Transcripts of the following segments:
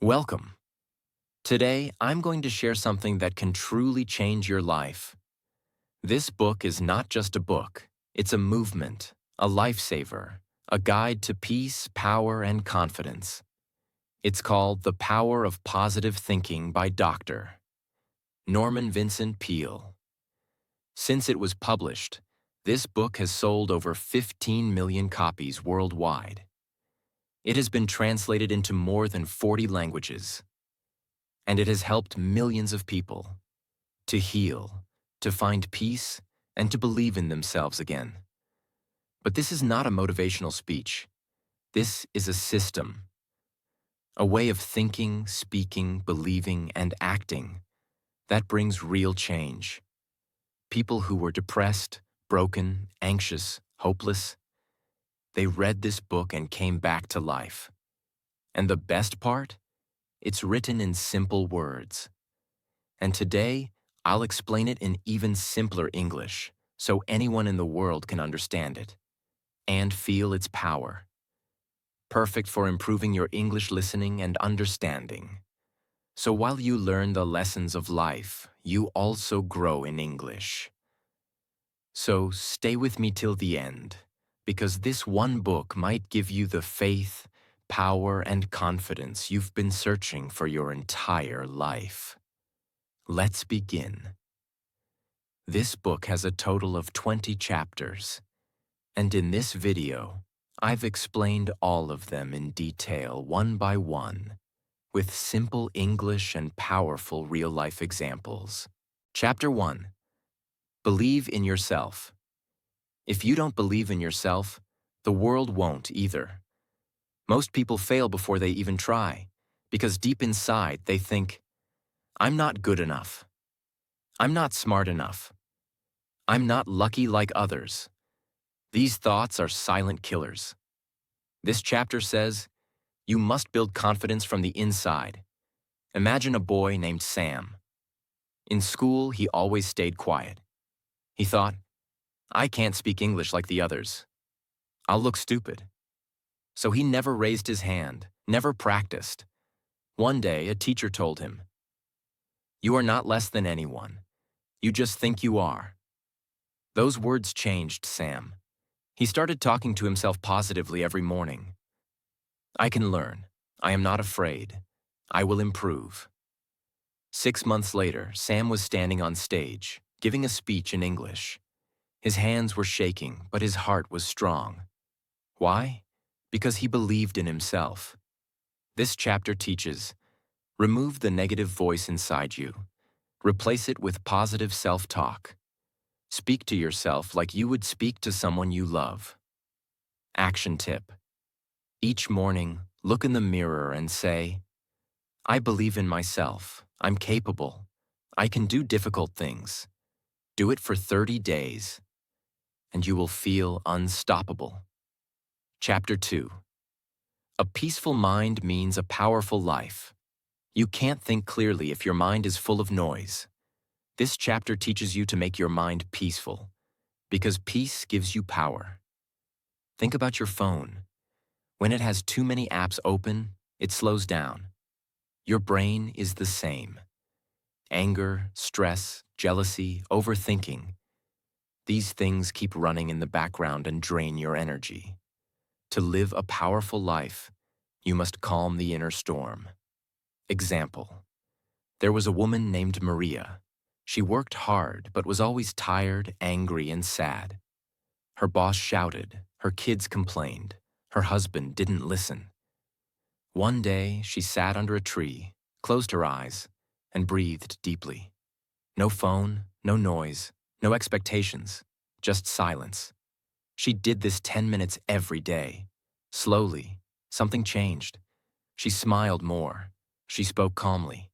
Welcome. Today, I'm going to share something that can truly change your life. This book is not just a book, it's a movement, a lifesaver, a guide to peace, power, and confidence. It's called The Power of Positive Thinking by Dr. Norman Vincent Peale. Since it was published, this book has sold over 15 million copies worldwide. It has been translated into more than 40 languages, and it has helped millions of people to heal, to find peace, and to believe in themselves again. But this is not a motivational speech. This is a system, a way of thinking, speaking, believing, and acting that brings real change. People who were depressed, broken, anxious, hopeless, they read this book and came back to life. And the best part? It's written in simple words. And today, I'll explain it in even simpler English so anyone in the world can understand it and feel its power. Perfect for improving your English listening and understanding. So while you learn the lessons of life, you also grow in English. So stay with me till the end, because this one book might give you the faith, power, and confidence you've been searching for your entire life. Let's begin. This book has a total of 20 chapters, and in this video, I've explained all of them in detail, one by one, with simple English and powerful real-life examples. Chapter 1. Believe in yourself. If you don't believe in yourself, the world won't either. Most people fail before they even try, because deep inside they think, I'm not good enough. I'm not smart enough. I'm not lucky like others. These thoughts are silent killers. This chapter says, you must build confidence from the inside. Imagine a boy named Sam. In school, he always stayed quiet. He thought, I can't speak English like the others. I'll look stupid. So he never raised his hand, never practiced. One day, a teacher told him, you are not less than anyone. You just think you are. Those words changed Sam. He started talking to himself positively every morning. I can learn. I am not afraid. I will improve. 6 months later, Sam was standing on stage, giving a speech in English. His hands were shaking, but his heart was strong. Why? Because he believed in himself. This chapter teaches, remove the negative voice inside you. Replace it with positive self-talk. Speak to yourself like you would speak to someone you love. Action tip. Each morning, look in the mirror and say, I believe in myself. I'm capable. I can do difficult things. Do it for 30 days, and you will feel unstoppable. Chapter 2. A peaceful mind means a powerful life. You can't think clearly if your mind is full of noise. This chapter teaches you to make your mind peaceful, because peace gives you power. Think about your phone. When it has too many apps open, it slows down. Your brain is the same. Anger, stress, jealousy, overthinking. These things keep running in the background and drain your energy. To live a powerful life, you must calm the inner storm. Example. There was a woman named Maria. She worked hard, but was always tired, angry, and sad. Her boss shouted, her kids complained, her husband didn't listen. One day, she sat under a tree, closed her eyes, and breathed deeply. No phone, no noise, no expectations, just silence. She did this 10 minutes every day. Slowly, something changed. She smiled more. She spoke calmly.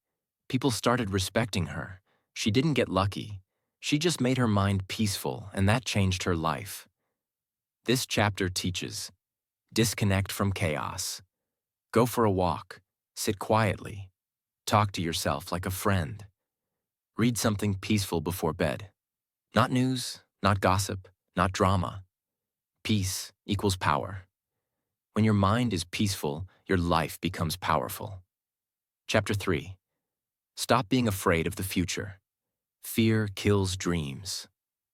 People started respecting her. She didn't get lucky. She just made her mind peaceful, and that changed her life. This chapter teaches, disconnect from chaos. Go for a walk. Sit quietly. Talk to yourself like a friend. Read something peaceful before bed. Not news, not gossip, not drama. Peace equals power. When your mind is peaceful, your life becomes powerful. Chapter 3. Stop being afraid of the future. Fear kills dreams.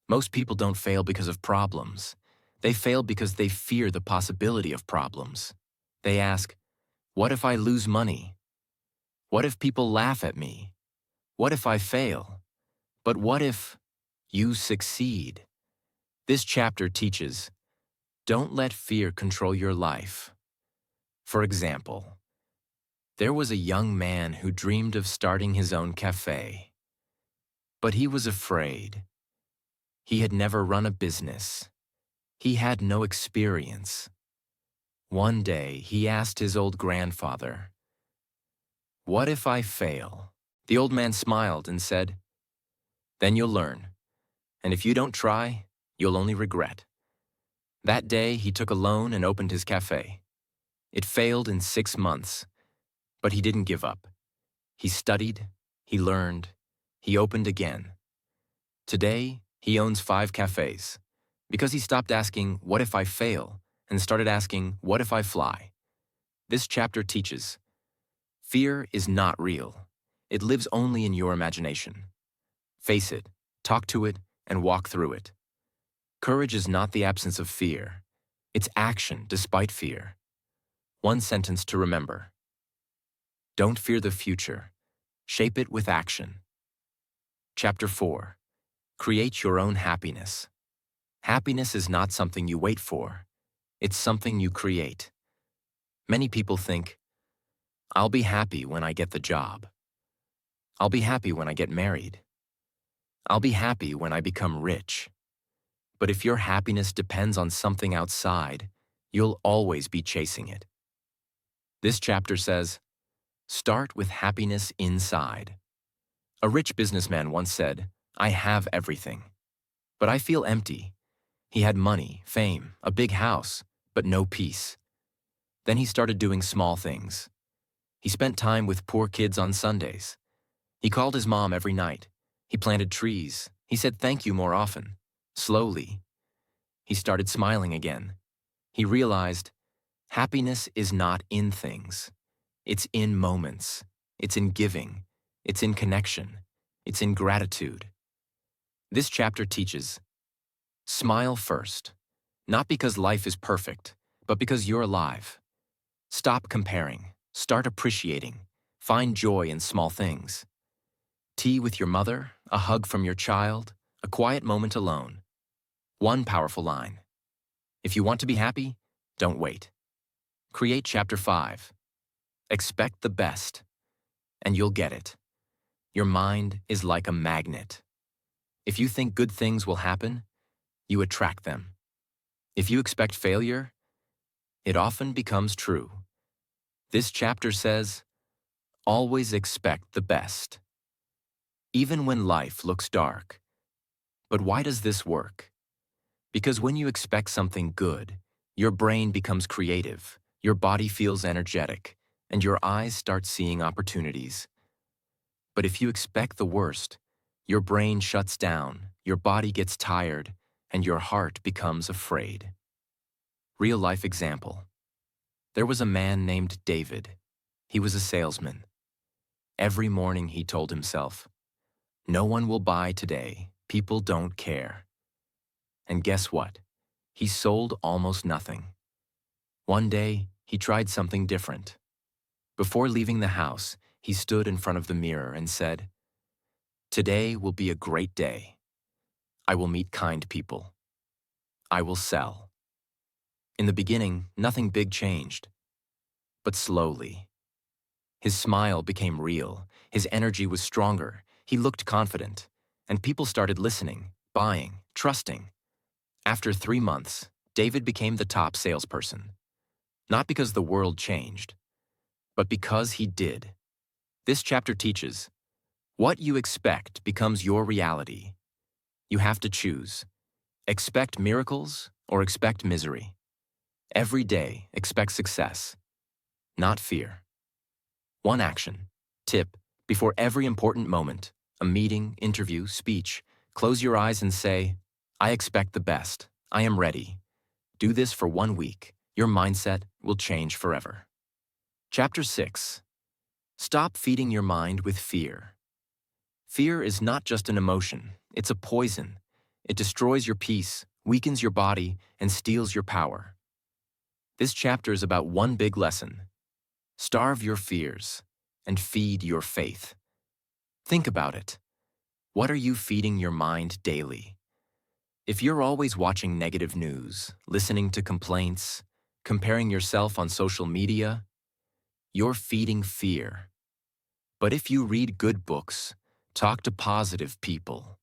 Most people don't fail because of problems. They fail because they fear the possibility of problems. They ask, what if I lose money? What if people laugh at me? What if I fail? But what if you succeed? This chapter teaches, don't let fear control your life. For example, there was a young man who dreamed of starting his own cafe. But he was afraid. He had never run a business. He had no experience. One day, he asked his old grandfather, what if I fail? The old man smiled and said, then you'll learn. And if you don't try, you'll only regret. That day, he took a loan and opened his cafe. It failed in 6 months, but he didn't give up. He studied, he learned, he opened again. Today, he owns 5 cafes because he stopped asking, what if I fail, and started asking, what if I fly? This chapter teaches, fear is not real. It lives only in your imagination. Face it, talk to it, and walk through it. Courage is not the absence of fear. It's action despite fear. One sentence to remember. Don't fear the future. Shape it with action. Chapter 4. Create your own happiness. Happiness is not something you wait for. It's something you create. Many people think, I'll be happy when I get the job. I'll be happy when I get married. I'll be happy when I become rich. But if your happiness depends on something outside, you'll always be chasing it. This chapter says, start with happiness inside. A rich businessman once said, I have everything, but I feel empty. He had money, fame, a big house, but no peace. Then he started doing small things. He spent time with poor kids on Sundays. He called his mom every night. He planted trees. He said thank you more often. Slowly, he started smiling again. He realized, happiness is not in things. It's in moments. It's in giving. It's in connection. It's in gratitude. This chapter teaches, smile first, not because life is perfect, but because you're alive. Stop comparing. Start appreciating. Find joy in small things. Tea with your mother, a hug from your child, a quiet moment alone. One powerful line. If you want to be happy, don't wait. Create chapter 5. Expect the best, and you'll get it. Your mind is like a magnet. If you think good things will happen, you attract them. If you expect failure, it often becomes true. This chapter says, always expect the best. Even when life looks dark. But why does this work? Because when you expect something good, your brain becomes creative, your body feels energetic, and your eyes start seeing opportunities. But if you expect the worst, your brain shuts down, your body gets tired, and your heart becomes afraid. Real-life example. There was a man named David. He was a salesman. Every morning he told himself, no one will buy today. People don't care. And guess what? He sold almost nothing. One day, he tried something different. Before leaving the house, he stood in front of the mirror and said, today will be a great day. I will meet kind people. I will sell. In the beginning, nothing big changed. But slowly, his smile became real, his energy was stronger, he looked confident, and people started listening, buying, trusting. After 3 months, David became the top salesperson. Not because the world changed, but because he did. This chapter teaches, what you expect becomes your reality. You have to choose. Expect miracles or expect misery. Every day, expect success, not fear. One action. Tip. Before every important moment, a meeting, interview, speech, close your eyes and say, I expect the best. I am ready. Do this for 1 week. Your mindset will change forever. Chapter 6. Stop feeding your mind with fear. Fear is not just an emotion, it's a poison. It destroys your peace, weakens your body, and steals your power. This chapter is about one big lesson. Starve your fears and feed your faith. Think about it. What are you feeding your mind daily? If you're always watching negative news, listening to complaints, comparing yourself on social media, you're feeding fear. But if you read good books, talk to positive people,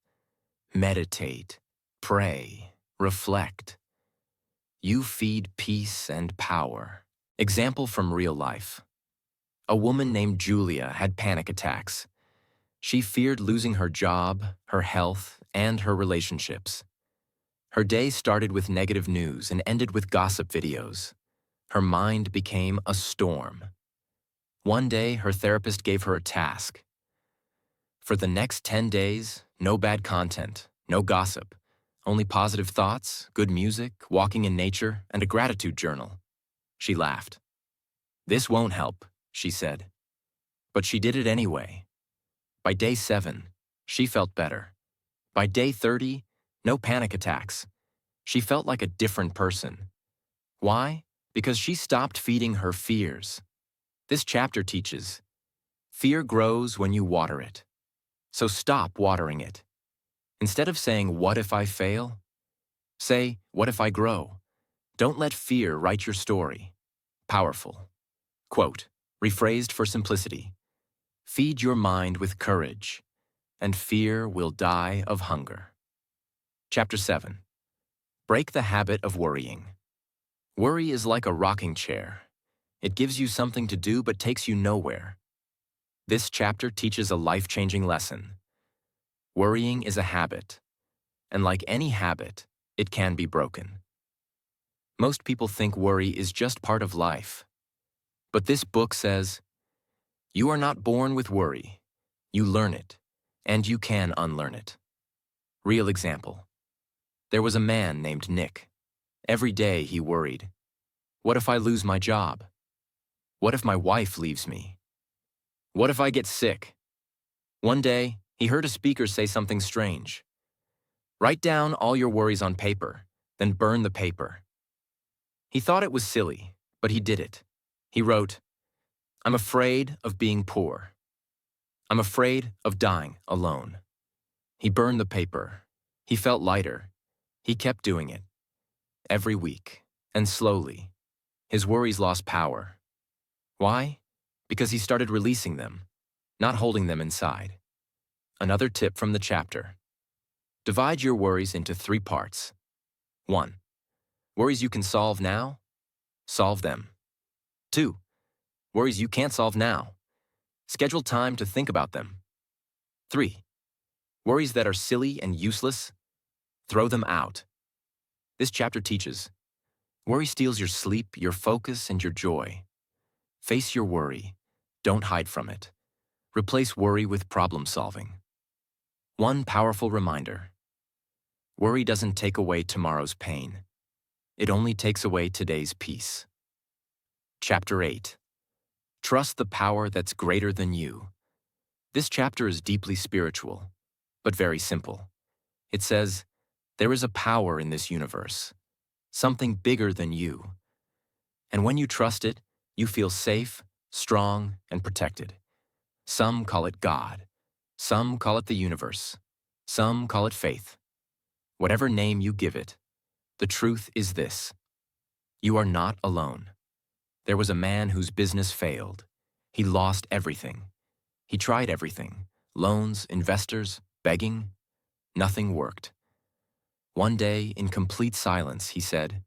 meditate, pray, reflect, you feed peace and power. Example from real life. A woman named Julia had panic attacks. She feared losing her job, her health, and her relationships. Her day started with negative news and ended with gossip videos. Her mind became a storm. One day, her therapist gave her a task. For the next 10 days, no bad content, no gossip, only positive thoughts, good music, walking in nature, and a gratitude journal. She laughed. "This won't help," she said. But she did it anyway. By day 7, she felt better. By day 30, no panic attacks. She felt like a different person. Why? Because she stopped feeding her fears. This chapter teaches, fear grows when you water it. So stop watering it. Instead of saying, "What if I fail?" say, "What if I grow?" Don't let fear write your story. Powerful. Quote, rephrased for simplicity. Feed your mind with courage, and fear will die of hunger. Chapter 7. Break the habit of worrying. Worry is like a rocking chair. It gives you something to do but takes you nowhere. This chapter teaches a life-changing lesson. Worrying is a habit, and like any habit, it can be broken. Most people think worry is just part of life. But this book says, you are not born with worry. You learn it, and you can unlearn it. Real example. There was a man named Nick. Every day he worried. What if I lose my job? What if my wife leaves me? What if I get sick? One day, he heard a speaker say something strange. Write down all your worries on paper, then burn the paper. He thought it was silly, but he did it. He wrote, I'm afraid of being poor. I'm afraid of dying alone. He burned the paper. He felt lighter. He kept doing it. Every week, and slowly, his worries lost power. Why? Because he started releasing them, not holding them inside. Another tip from the chapter. Divide your worries into 3 parts. 1. Worries you can solve now? Solve them. 2. Worries you can't solve now? Schedule time to think about them. 3. Worries that are silly and useless? Throw them out. This chapter teaches, worry steals your sleep, your focus, and your joy. Face your worry. Don't hide from it. Replace worry with problem solving. One powerful reminder. Worry doesn't take away tomorrow's pain. It only takes away today's peace. Chapter 8. Trust the power that's greater than you. This chapter is deeply spiritual, but very simple. It says, there is a power in this universe, something bigger than you. And when you trust it, you feel safe, strong, and protected. Some call it God. Some call it the universe. Some call it faith. Whatever name you give it, the truth is this. You are not alone. There was a man whose business failed. He lost everything. He tried everything. Loans, investors, begging. Nothing worked. One day, in complete silence, he said,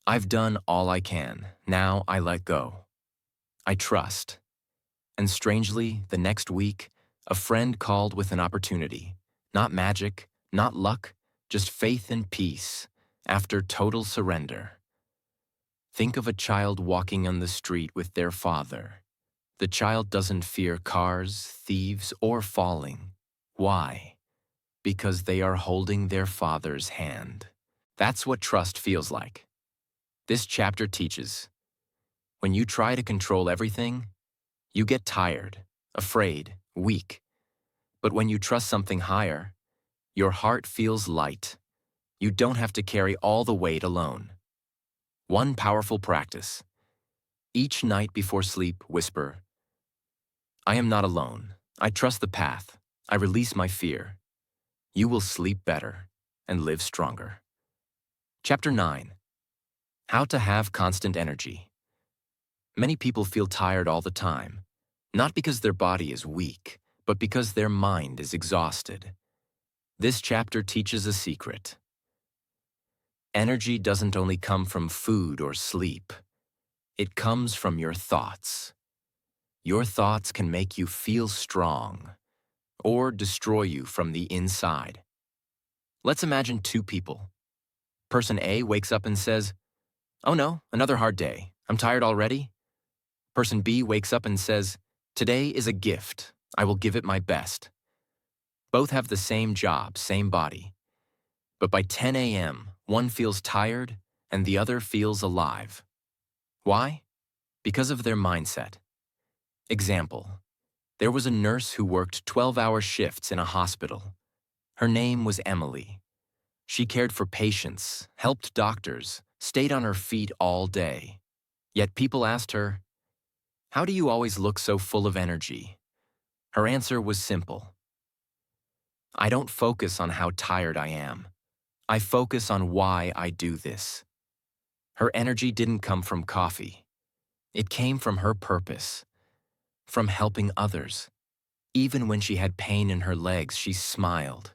I've done all I can. Now I let go. I trust. And strangely, the next week, a friend called with an opportunity. Not magic, not luck, just faith and peace after total surrender. Think of a child walking on the street with their father. The child doesn't fear cars, thieves, or falling. Why? Because they are holding their father's hand. That's what trust feels like. This chapter teaches, when you try to control everything, You get tired, afraid, weak. But when you trust something higher, your heart feels light. You don't have to carry all the weight alone. One powerful practice. Each night before sleep, whisper, I am not alone. I trust the path. I release my fear. You will sleep better and live stronger. Chapter 9. How to have constant energy. Many people feel tired all the time, not because their body is weak, but because their mind is exhausted. This chapter teaches a secret. Energy doesn't only come from food or sleep. It comes from your thoughts. Your thoughts can make you feel strong or destroy you from the inside. Let's imagine two people. Person A wakes up and says, "Oh no, another hard day. I'm tired already." Person B wakes up and says, "Today is a gift. I will give it my best." Both have the same job, same body. But by 10 a.m., one feels tired and the other feels alive. Why? Because of their mindset. Example. There was a nurse who worked 12-hour shifts in a hospital. Her name was Emily. She cared for patients, helped doctors, stayed on her feet all day. Yet people asked her, "How do you always look so full of energy?" Her answer was simple. "I don't focus on how tired I am. I focus on why I do this." Her energy didn't come from coffee. It came from her purpose, from helping others. Even when she had pain in her legs, she smiled,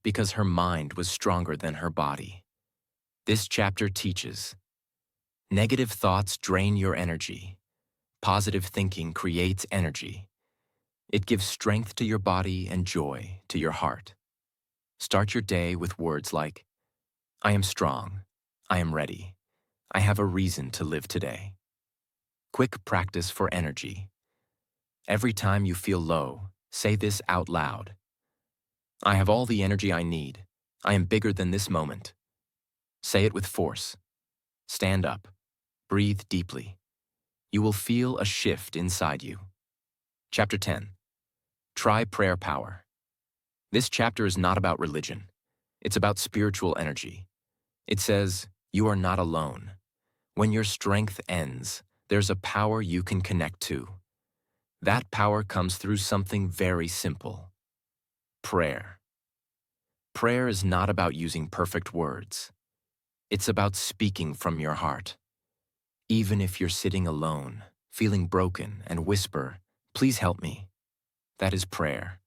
because her mind was stronger than her body. This chapter teaches, negative thoughts drain your energy. Positive thinking creates energy. It gives strength to your body and joy to your heart. Start your day with words like, I am strong. I am ready. I have a reason to live today. Quick practice for energy. Every time you feel low, say this out loud. I have all the energy I need. I am bigger than this moment. Say it with force. Stand up. Breathe deeply. You will feel a shift inside you. Chapter 10. Try prayer power. This chapter is not about religion. It's about spiritual energy. It says, you are not alone. When your strength ends, there's a power you can connect to. That power comes through something very simple. Prayer. Prayer is not about using perfect words. It's about speaking from your heart. Even if you're sitting alone, feeling broken, and whisper, please help me. That is prayer.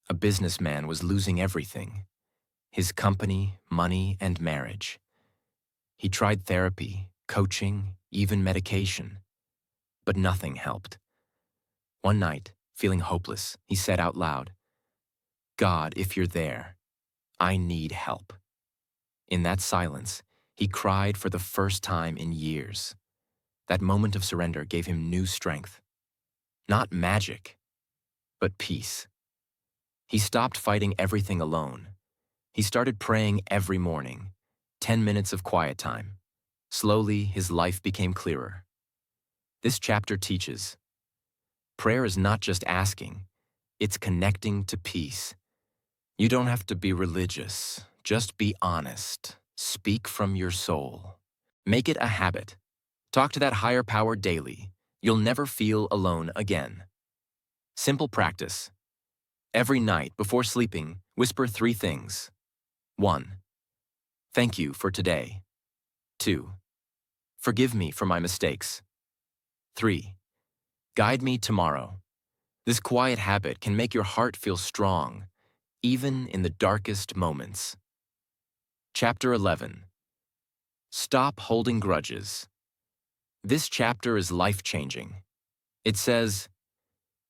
A businessman was losing everything. His company, money, and marriage. He tried therapy, coaching, even medication. But nothing helped. One night, feeling hopeless, he said out loud, God, if you're there, I need help. In that silence, he cried for the first time in years. That moment of surrender gave him new strength. Not magic, but peace. He stopped fighting everything alone. He started praying every morning, 10 minutes of quiet time. Slowly, his life became clearer. This chapter teaches, prayer is not just asking, it's connecting to peace. You don't have to be religious, just be honest. Speak from your soul. Make it a habit. Talk to that higher power daily. You'll never feel alone again. Simple practice. Every night before sleeping, whisper 3 things. 1. Thank you for today. 2. Forgive me for my mistakes. 3. Guide me tomorrow. This quiet habit can make your heart feel strong, even in the darkest moments. Chapter 11. Stop holding grudges. This chapter is life-changing. It says,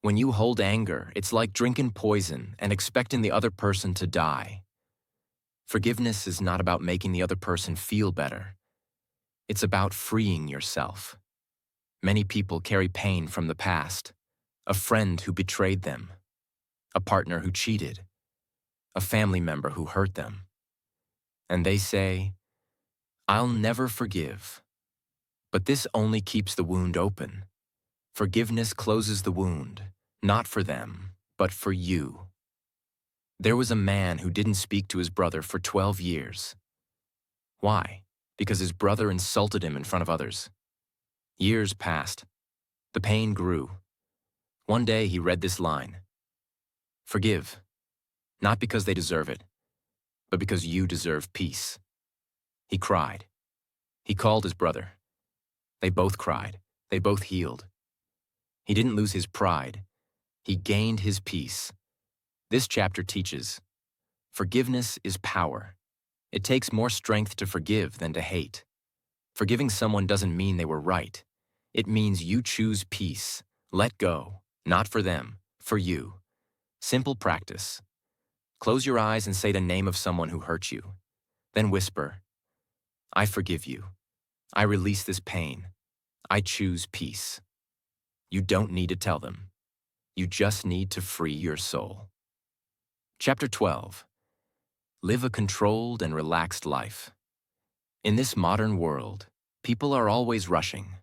when you hold anger, it's like drinking poison and expecting the other person to die. Forgiveness is not about making the other person feel better. It's about freeing yourself. Many people carry pain from the past. A friend who betrayed them. A partner who cheated. A family member who hurt them. And they say, I'll never forgive. But this only keeps the wound open. Forgiveness closes the wound, not for them, but for you. There was a man who didn't speak to his brother for 12 years. Why? Because his brother insulted him in front of others. Years passed. The pain grew. One day he read this line: "Forgive, not because they deserve it, but because you deserve peace." He cried. He called his brother. They both cried. They both healed. He didn't lose his pride. He gained his peace. This chapter teaches, forgiveness is power. It takes more strength to forgive than to hate. Forgiving someone doesn't mean they were right. It means you choose peace. Let go, not for them, for you. Simple practice. Close your eyes and say the name of someone who hurt you. Then whisper, "I forgive you. I release this pain. I choose peace." You don't need to tell them. You just need to free your soul. Chapter 12. Live a controlled and relaxed life. In this modern world, people are always rushing,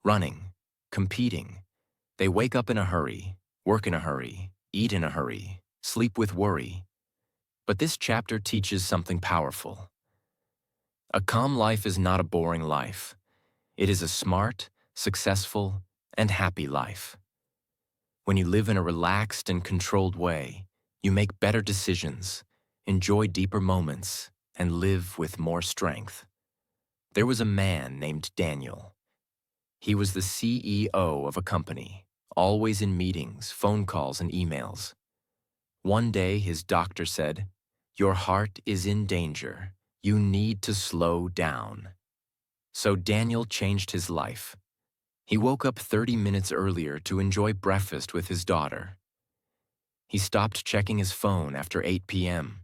running, competing. They wake up in a hurry, work in a hurry, eat in a hurry, sleep with worry. But this chapter teaches something powerful. A calm life is not a boring life. It is a smart, successful, and happy life. When you live in a relaxed and controlled way, you make better decisions, enjoy deeper moments, and live with more strength. There was a man named Daniel. He was the CEO of a company, always in meetings, phone calls, and emails. One day, his doctor said, "Your heart is in danger. You need to slow down." So Daniel changed his life. He woke up 30 minutes earlier to enjoy breakfast with his daughter. He stopped checking his phone after 8 p.m.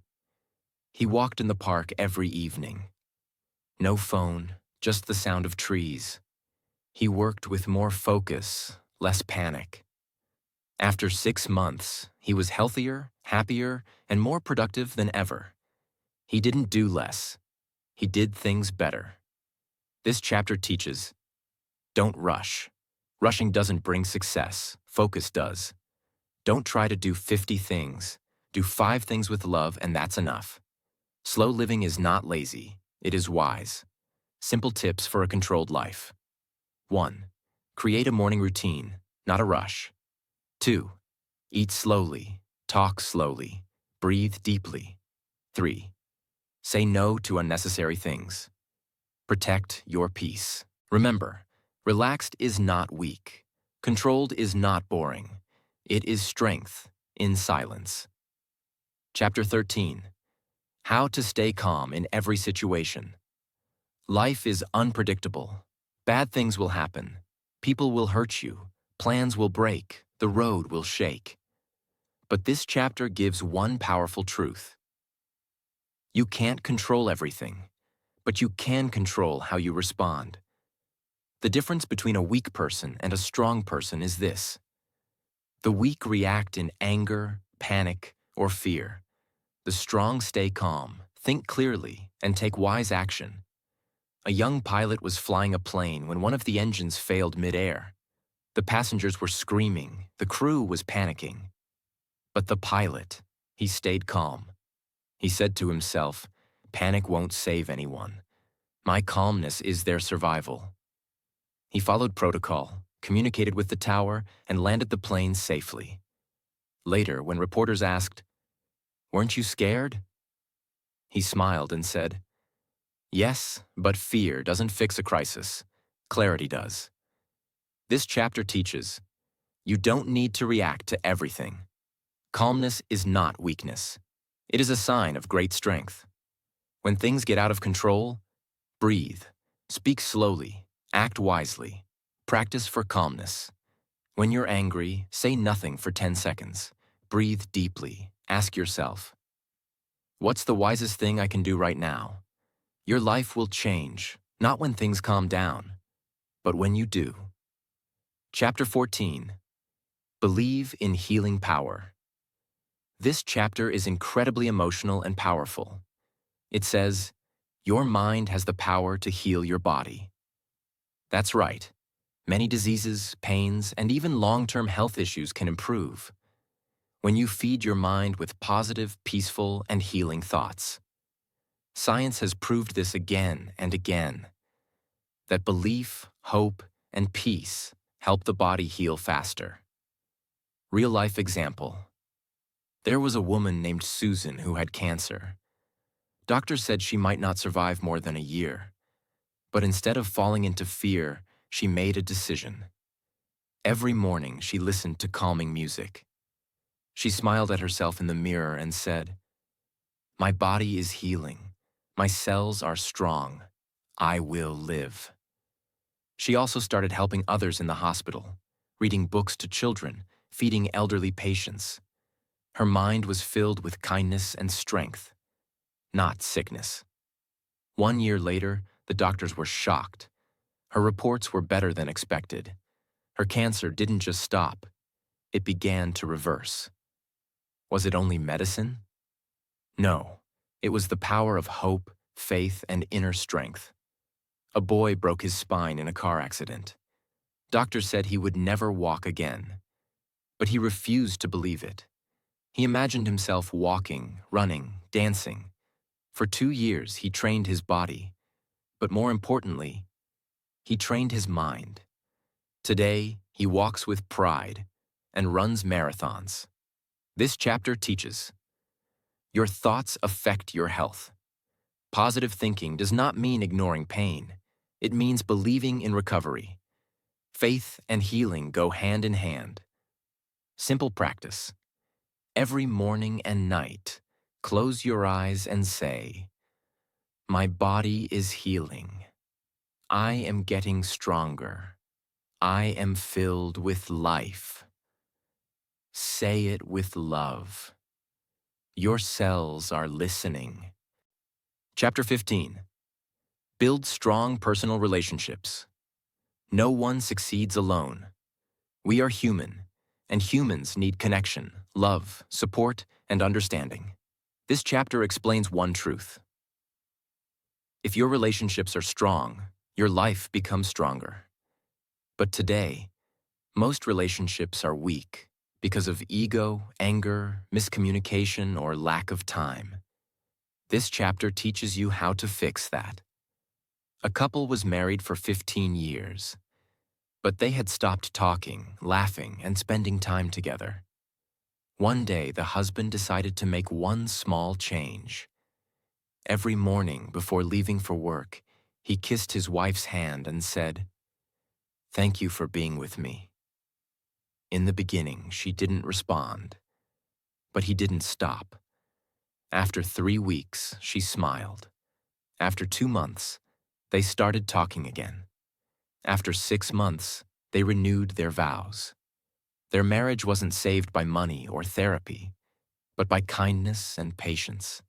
He walked in the park every evening. No phone, just the sound of trees. He worked with more focus, less panic. After 6 months, he was healthier, happier, and more productive than ever. He didn't do less. He did things better. This chapter teaches, don't rush. Rushing doesn't bring success. Focus does. Don't try to do 50 things. Do 5 things with love, and that's enough. Slow living is not lazy. It is wise. Simple tips for a controlled life. 1. Create a morning routine, not a rush. 2. Eat slowly. Talk slowly. Breathe deeply. 3. Say no to unnecessary things. Protect your peace. Remember, relaxed is not weak. Controlled is not boring. It is strength in silence. Chapter 13. How to stay calm in every situation. Life is unpredictable. Bad things will happen. People will hurt you. Plans will break. The road will shake. But this chapter gives one powerful truth. You can't control everything, but you can control how you respond. The difference between a weak person and a strong person is this. The weak react in anger, panic, or fear. The strong stay calm, think clearly, and take wise action. A young pilot was flying a plane when one of the engines failed mid-air. The passengers were screaming, the crew was panicking. But the pilot, he stayed calm. He said to himself, "Panic won't save anyone. My calmness is their survival." He followed protocol, communicated with the tower, and landed the plane safely. Later, when reporters asked, "Weren't you scared?" he smiled and said, "Yes, but fear doesn't fix a crisis. Clarity does." This chapter teaches, you don't need to react to everything. Calmness is not weakness. It is a sign of great strength. When things get out of control, breathe, speak slowly, act wisely, practice for calmness. When you're angry, say nothing for 10 seconds. Breathe deeply, ask yourself, what's the wisest thing I can do right now? Your life will change, not when things calm down, but when you do. Chapter 14. Believe in healing power. This chapter is incredibly emotional and powerful. It says, your mind has the power to heal your body. That's right. Many diseases, pains, and even long-term health issues can improve when you feed your mind with positive, peaceful, and healing thoughts. Science has proved this again and again, that belief, hope, and peace help the body heal faster. Real-life example. There was a woman named Susan who had cancer. Doctors said she might not survive more than a year. But instead of falling into fear, she made a decision. Every morning, she listened to calming music. She smiled at herself in the mirror and said, "My body is healing. My cells are strong. I will live." She also started helping others in the hospital, reading books to children, feeding elderly patients. Her mind was filled with kindness and strength, not sickness. 1 year later, the doctors were shocked. Her reports were better than expected. Her cancer didn't just stop, it began to reverse. Was it only medicine? No, it was the power of hope, faith, and inner strength. A boy broke his spine in a car accident. Doctors said he would never walk again. But he refused to believe it. He imagined himself walking, running, dancing. For 2 years, he trained his body. But more importantly, he trained his mind. Today, he walks with pride and runs marathons. This chapter teaches: your thoughts affect your health. Positive thinking does not mean ignoring pain. It means believing in recovery. Faith and healing go hand in hand. Simple practice. Every morning and night, close your eyes and say, "My body is healing. I am getting stronger. I am filled with life." Say it with love. Your cells are listening. Chapter 15. Build strong personal relationships. No one succeeds alone. We are human, and humans need connection, love, support, and understanding. This chapter explains one truth. If your relationships are strong, your life becomes stronger. But today, most relationships are weak because of ego, anger, miscommunication, or lack of time. This chapter teaches you how to fix that. A couple was married for 15 years, but they had stopped talking, laughing, and spending time together. One day, the husband decided to make one small change. Every morning before leaving for work, he kissed his wife's hand and said, "Thank you for being with me." In the beginning, she didn't respond, but he didn't stop. After 3 weeks, she smiled. After 2 months, they started talking again. After 6 months, they renewed their vows. Their marriage wasn't saved by money or therapy, but by kindness and patience.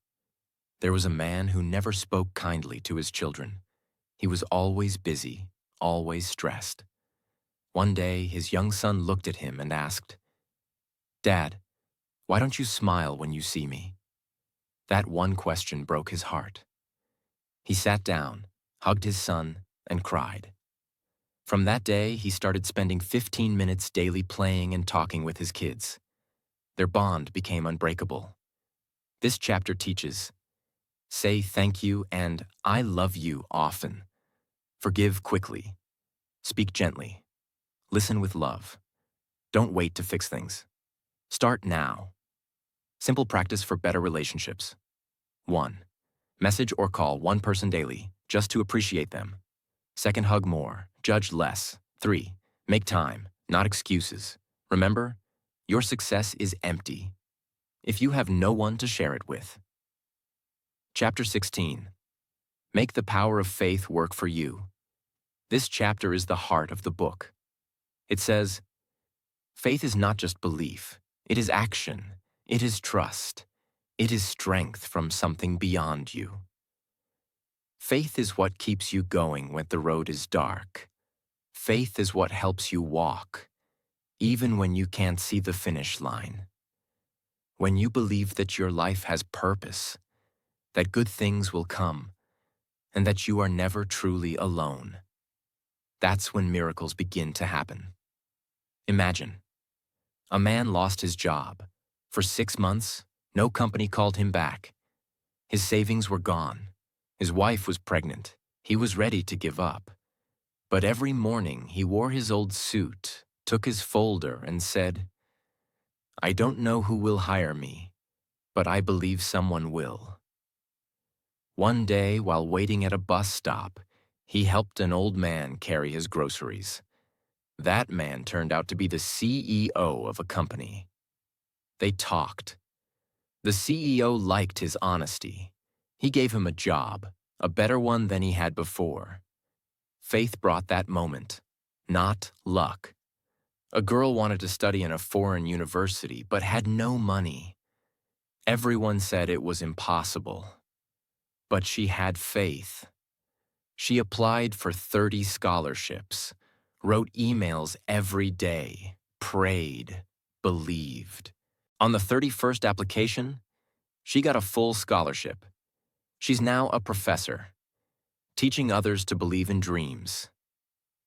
There was a man who never spoke kindly to his children. He was always busy, always stressed. One day, his young son looked at him and asked, "Dad, why don't you smile when you see me?" That one question broke his heart. He sat down, hugged his son, and cried. From that day, he started spending 15 minutes daily playing and talking with his kids. Their bond became unbreakable. This chapter teaches: say thank you and I love you often. Forgive quickly. Speak gently. Listen with love. Don't wait to fix things. Start now. Simple practice for better relationships. 1. Message or call one person daily, just to appreciate them. 2. Hug more, judge less. 3. Make time, not excuses. Remember, your success is empty if you have no one to share it with. Chapter 16. Make the power of faith work for you. This chapter is the heart of the book. It says, faith is not just belief. It is action. It is trust. It is strength from something beyond you. Faith is what keeps you going when the road is dark. Faith is what helps you walk, even when you can't see the finish line. When you believe that your life has purpose, that good things will come, and that you are never truly alone. That's when miracles begin to happen. Imagine, a man lost his job. For 6 months, no company called him back. His savings were gone. His wife was pregnant. He was ready to give up. But every morning he wore his old suit, took his folder, and said, "I don't know who will hire me, but I believe someone will." One day, while waiting at a bus stop, he helped an old man carry his groceries. That man turned out to be the CEO of a company. They talked. The CEO liked his honesty. He gave him a job, a better one than he had before. Faith brought that moment, not luck. A girl wanted to study in a foreign university but had no money. Everyone said it was impossible. But she had faith. She applied for 30 scholarships, wrote emails every day, prayed, believed. On the 31st application, she got a full scholarship. She's now a professor, teaching others to believe in dreams.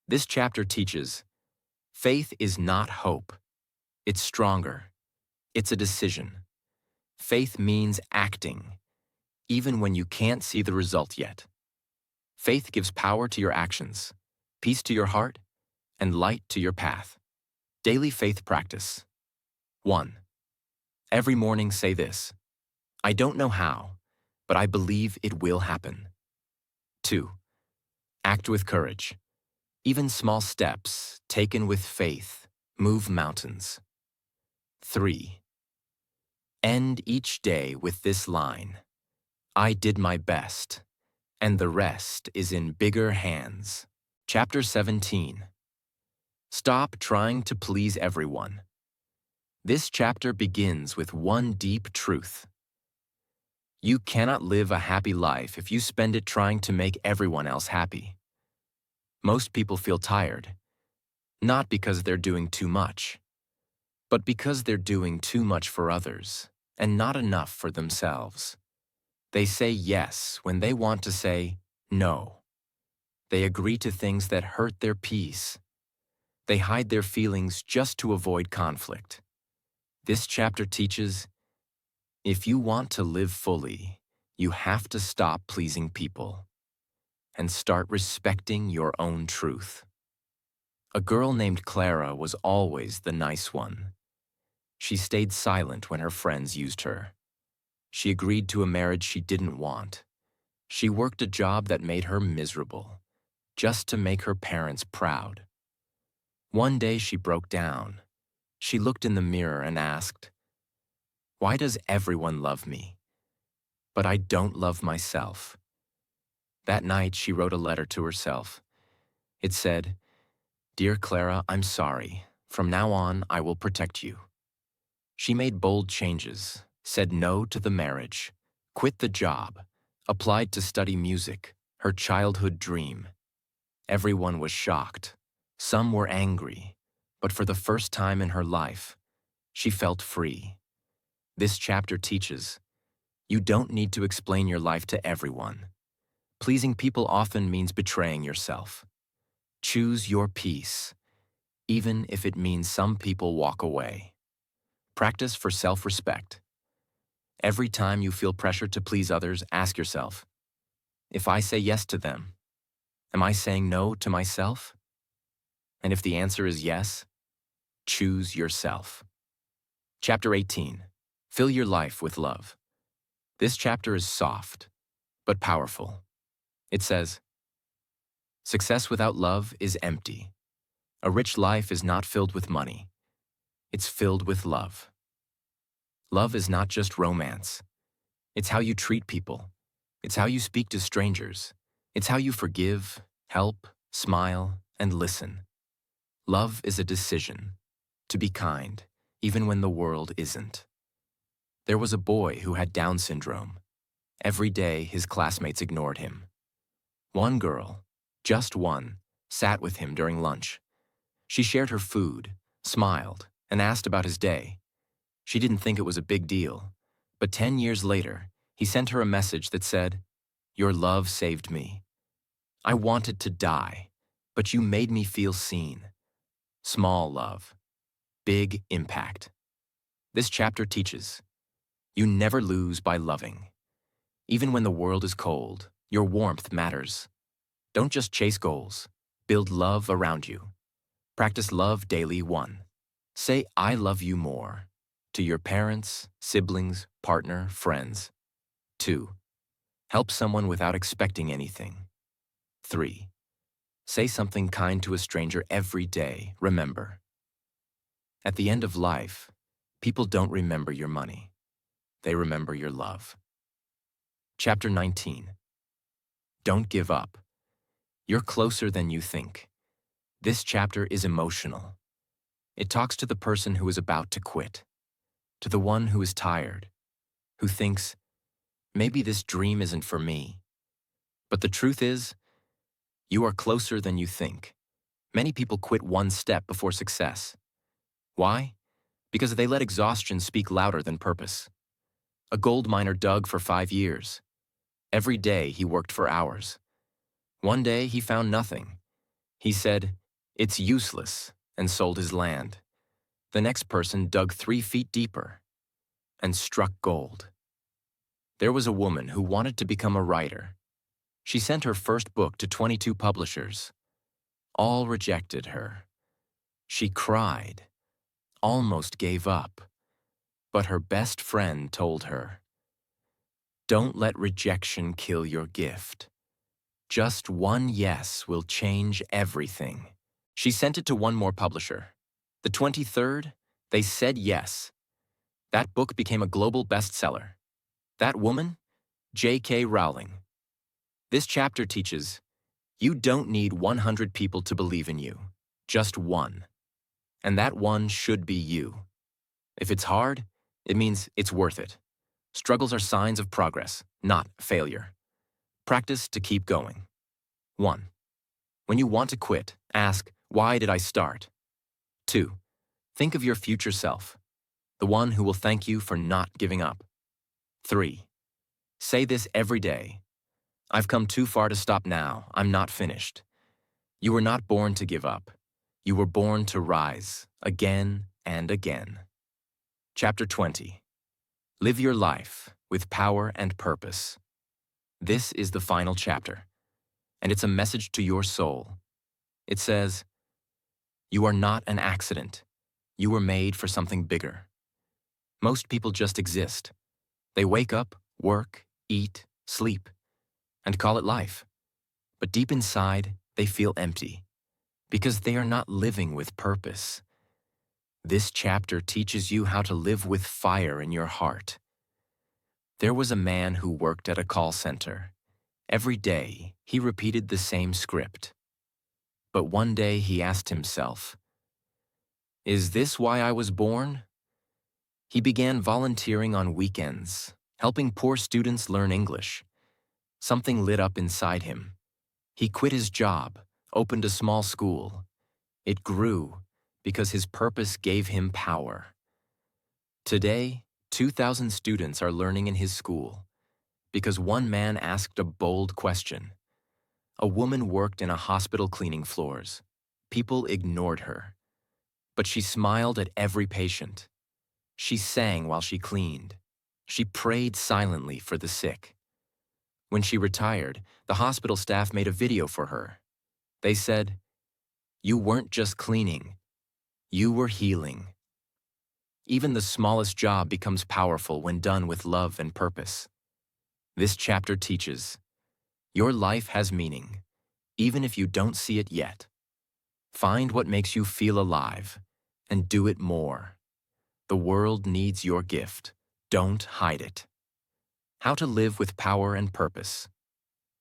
This chapter teaches, faith is not hope. It's stronger. It's a decision. Faith means acting, even when you can't see the result yet. Faith gives power to your actions, peace to your heart, and light to your path. Daily faith practice. 1. Every morning say this: I don't know how, but I believe it will happen. 2. Act with courage. Even small steps, taken with faith, move mountains. 3. End each day with this line: I did my best, and the rest is in bigger hands. Chapter 17. Stop trying to please everyone. This chapter begins with one deep truth. You cannot live a happy life if you spend it trying to make everyone else happy. Most people feel tired, not because they're doing too much, but because they're doing too much for others and not enough for themselves. They say yes when they want to say no. They agree to things that hurt their peace. They hide their feelings just to avoid conflict. This chapter teaches, if you want to live fully, you have to stop pleasing people and start respecting your own truth. A girl named Clara was always the nice one. She stayed silent when her friends used her. She agreed to a marriage she didn't want. She worked a job that made her miserable, just to make her parents proud. One day she broke down. She looked in the mirror and asked, "Why does everyone love me, but I don't love myself?" That night she wrote a letter to herself. It said, "Dear Clara, I'm sorry. From now on, I will protect you." She made bold changes, said no to the marriage, quit the job, applied to study music, her childhood dream. Everyone was shocked. Some were angry, but for the first time in her life, she felt free. This chapter teaches, you don't need to explain your life to everyone. Pleasing people often means betraying yourself. Choose your peace, even if it means some people walk away. Practice for self-respect. Every time you feel pressure to please others, ask yourself, if I say yes to them, am I saying no to myself? And if the answer is yes, choose yourself. Chapter 18. Fill your life with love. This chapter is soft, but powerful. It says, success without love is empty. A rich life is not filled with money. It's filled with love. Love is not just romance. It's how you treat people. It's how you speak to strangers. It's how you forgive, help, smile, and listen. Love is a decision, to be kind, even when the world isn't. There was a boy who had Down syndrome. Every day, his classmates ignored him. One girl, just one, sat with him during lunch. She shared her food, smiled, and asked about his day. She didn't think it was a big deal, but 10 years later, he sent her a message that said, "Your love saved me. I wanted to die, but you made me feel seen. Small love, big impact. This chapter teaches you never lose by loving. Even when the world is cold, your warmth matters. Don't just chase goals, build love around you. Practice love daily. 1. Say, I love you more to your parents, siblings, partner, friends. 2. Help someone without expecting anything. 3. Say something kind to a stranger every day. Remember, at the end of life, people don't remember your money. They remember your love. Chapter 19. Don't give up. You're closer than you think. This chapter is emotional. It talks to the person who is about to quit, to the one who is tired, who thinks, maybe this dream isn't for me. But the truth is, you are closer than you think. Many people quit one step before success. Why? Because they let exhaustion speak louder than purpose. A gold miner dug for 5 years. Every day he worked for hours. One day he found nothing. He said, it's useless, and sold his land. The next person dug 3 feet deeper and struck gold. There was a woman who wanted to become a writer. She sent her first book to 22 publishers. All rejected her. She cried, almost gave up. But her best friend told her, don't let rejection kill your gift. Just one yes will change everything. She sent it to one more publisher. The 23rd, they said yes. That book became a global bestseller. That woman? J.K. Rowling. This chapter teaches, you don't need 100 people to believe in you, just one. And that one should be you. If it's hard, it means it's worth it. Struggles are signs of progress, not failure. Practice to keep going. 1. When you want to quit, ask, why did I start? 2. Think of your future self, the one who will thank you for not giving up. 3. Say this every day. I've come too far to stop now. I'm not finished. You were not born to give up. You were born to rise, again and again. Chapter 20. Live your life with power and purpose. This is the final chapter, and it's a message to your soul. It says, you are not an accident. You were made for something bigger. Most people just exist. They wake up, work, eat, sleep, and call it life. But deep inside, they feel empty, because they are not living with purpose. This chapter teaches you how to live with fire in your heart. There was a man who worked at a call center. Every day, he repeated the same script. But one day he asked himself, is this why I was born? He began volunteering on weekends, helping poor students learn English. Something lit up inside him. He quit his job, opened a small school. It grew because his purpose gave him power. Today, 2,000 students are learning in his school because one man asked a bold question. A woman worked in a hospital cleaning floors. People ignored her, but she smiled at every patient. She sang while she cleaned. She prayed silently for the sick. When she retired, the hospital staff made a video for her. They said, you weren't just cleaning, you were healing. Even the smallest job becomes powerful when done with love and purpose. This chapter teaches, your life has meaning, even if you don't see it yet. Find what makes you feel alive, and do it more. The world needs your gift. Don't hide it. How to live with power and purpose.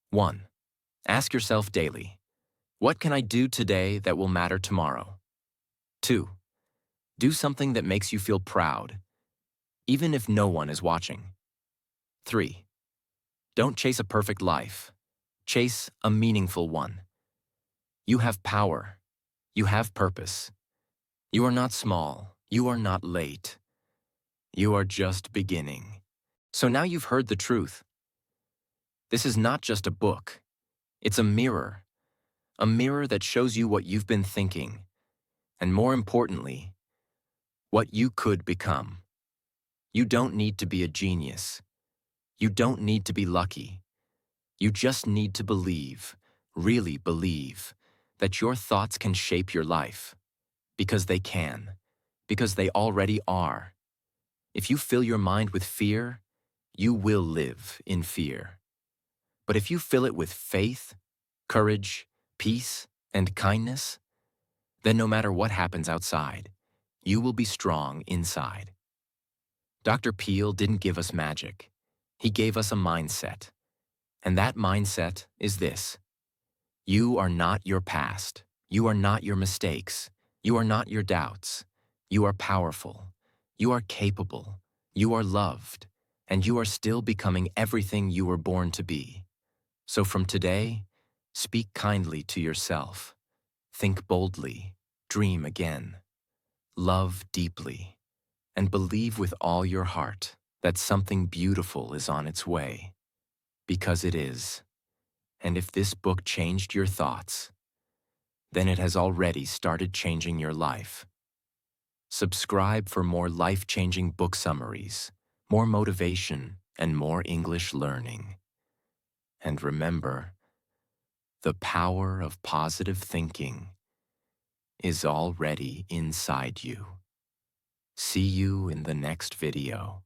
1. Ask yourself daily, what can I do today that will matter tomorrow? 2. Do something that makes you feel proud, even if no one is watching. 3. Don't chase a perfect life. Chase a meaningful one. You have power. You have purpose. You are not small. You are not late. You are just beginning. So now you've heard the truth. This is not just a book. It's a mirror a mirror that shows you what you've been thinking, and more importantly, what you could become. You don't need to be a genius. You don't need to be lucky. You just need to believe, really believe, that your thoughts can shape your life. Because they can. Because they already are. If you fill your mind with fear, you will live in fear. But if you fill it with faith, courage, peace, and kindness, then no matter what happens outside, you will be strong inside. Dr. Peale didn't give us magic. He gave us a mindset. And that mindset is this: you are not your past. You are not your mistakes. You are not your doubts. You are powerful. You are capable. You are loved. And you are still becoming everything you were born to be. So from today, speak kindly to yourself. Think boldly. Dream again. Love deeply. And believe with all your heart that something beautiful is on its way. Because it is. And if this book changed your thoughts, then it has already started changing your life. Subscribe for more life-changing book summaries, more motivation, and more English learning. And remember, the power of positive thinking is already inside you. See you in the next video.